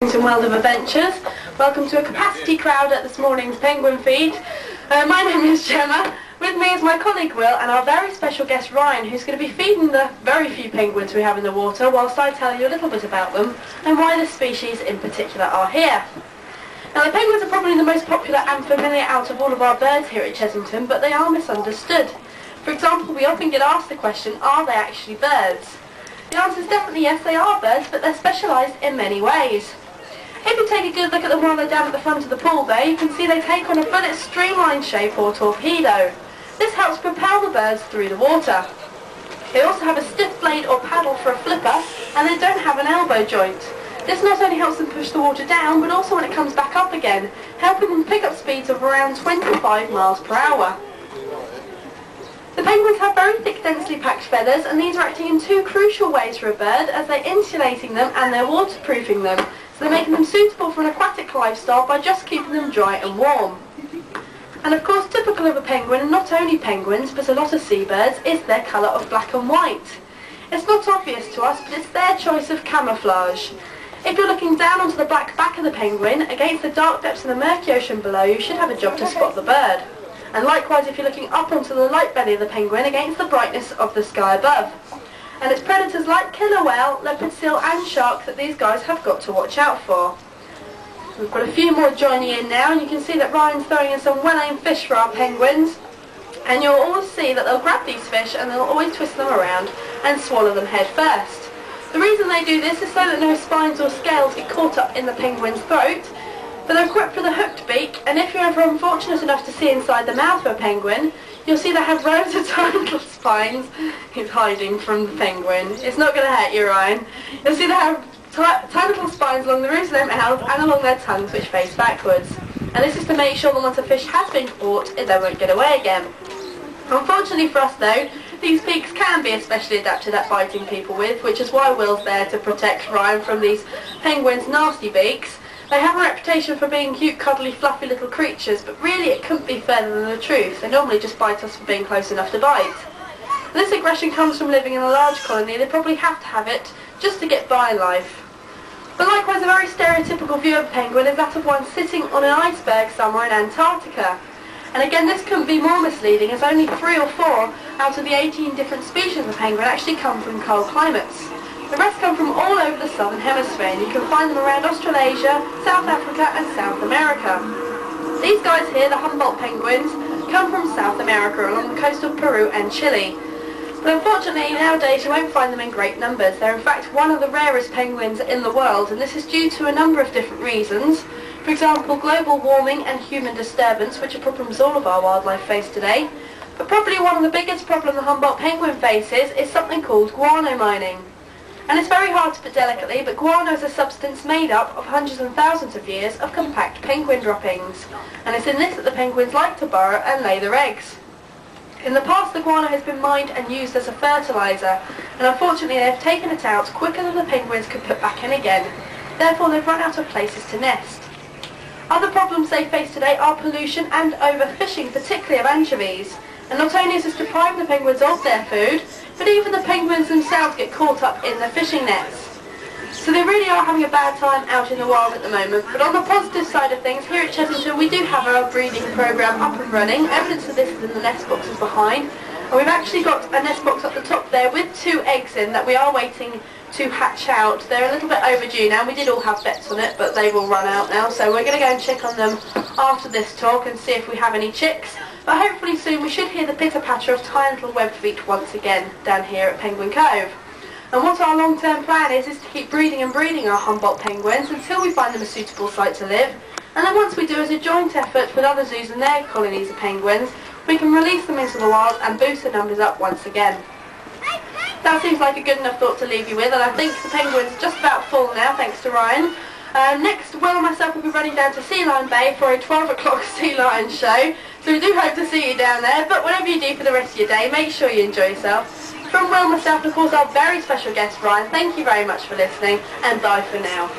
Chessington World of Adventures. Welcome to a capacity crowd at this morning's penguin feed. My name is Gemma. With me is my colleague Will and our very special guest Ryan, who's going to be feeding the very few penguins we have in the water whilst I tell you a little bit about them and why the species in particular are here. Now, the penguins are probably the most popular and familiar out of all of our birds here at Chessington, but they are misunderstood. For example, we often get asked the question, are they actually birds? The answer is definitely yes, they are birds, but they're specialised in many ways. If you take a good look at them while they're down at the front of the pool there, you can see they take on a bullet streamline shape or torpedo. This helps propel the birds through the water. They also have a stiff blade or paddle for a flipper, and they don't have an elbow joint. This not only helps them push the water down, but also when it comes back up again, helping them pick up speeds of around 25 miles per hour. The penguins have very thick, densely packed feathers, and these are acting in two crucial ways for a bird, as they're insulating them and they're waterproofing them. So they're making them suitable for an aquatic lifestyle by just keeping them dry and warm. And of course, typical of a penguin, and not only penguins, but a lot of seabirds, is their colour of black and white. It's not obvious to us, but it's their choice of camouflage. If you're looking down onto the black back of the penguin, against the dark depths of the murky ocean below, you should have a job to spot the bird. And likewise, if you're looking up onto the light belly of the penguin, against the brightness of the sky above. And it's predators like killer whale, leopard seal and shark that these guys have got to watch out for. We've got a few more joining in now, and you can see that Ryan's throwing in some well-aimed fish for our penguins. And you'll always see that they'll grab these fish and they'll always twist them around and swallow them head first. The reason they do this is so that no spines or scales get caught up in the penguin's throat, but they're equipped with a hooked beak, and if you're ever unfortunate enough to see inside the mouth of a penguin, you'll see they have rows of tiny little spines. He's hiding from the penguin. It's not going to hurt you, Ryan. You'll see they have tiny little spines along the roofs of their mouths and along their tongues, which face backwards. And this is to make sure that once a fish has been caught, they won't get away again. Unfortunately for us though, these beaks can be especially adapted at biting people with, which is why Will's there to protect Ryan from these penguins' nasty beaks. They have a reputation for being cute, cuddly, fluffy little creatures, but really it couldn't be further than the truth. They normally just bite us for being close enough to bite. This aggression comes from living in a large colony. They probably have to have it just to get by life. But likewise, a very stereotypical view of a penguin is that of one sitting on an iceberg somewhere in Antarctica. And again, this couldn't be more misleading, as only 3 or 4 out of the 18 different species of penguin actually come from cold climates. The rest come from all over the southern hemisphere, and you can find them around Australasia, South Africa and South America. These guys here, the Humboldt penguins, come from South America along the coast of Peru and Chile. But unfortunately nowadays you won't find them in great numbers. They're in fact one of the rarest penguins in the world, and this is due to a number of different reasons. For example, global warming and human disturbance, which are problems all of our wildlife face today. But probably one of the biggest problems the Humboldt penguin faces is something called guano mining. And it's very hard to put delicately, but guano is a substance made up of hundreds and thousands of years of compact penguin droppings. And it's in this that the penguins like to burrow and lay their eggs. In the past, the guano has been mined and used as a fertiliser, and unfortunately they have taken it out quicker than the penguins could put back in again. Therefore they've run out of places to nest. Other problems they face today are pollution and overfishing, particularly of anchovies. And not only is this depriving the penguins of their food, but even the penguins themselves get caught up in their fishing nets. So they really are having a bad time out in the wild at the moment. But on the positive side of things, here at Chessington we do have our breeding programme up and running. Evidence of this is in the nest boxes behind. And we've actually got a nest box at the top there with 2 eggs in that we are waiting to hatch out. They're a little bit overdue now. We did all have bets on it, but they've all run out now. So we're going to go and check on them after this talk and see if we have any chicks. But hopefully soon we should hear the pitter-patter of tiny little webbed feet once again down here at Penguin Cove. And what our long-term plan is to keep breeding and breeding our Humboldt penguins until we find them a suitable site to live. And then once we do, as a joint effort with other zoos and their colonies of penguins, we can release them into the wild and boost the numbers up once again. That seems like a good enough thought to leave you with, and I think the penguin's just about full now, thanks to Ryan. Next, Will and myself will be running down to Sea Lion Bay for a 12 o'clock sea lion show, so we do hope to see you down there. But whatever you do for the rest of your day, make sure you enjoy yourself. From Will, myself and of course our very special guest Ryan, thank you very much for listening, and bye for now.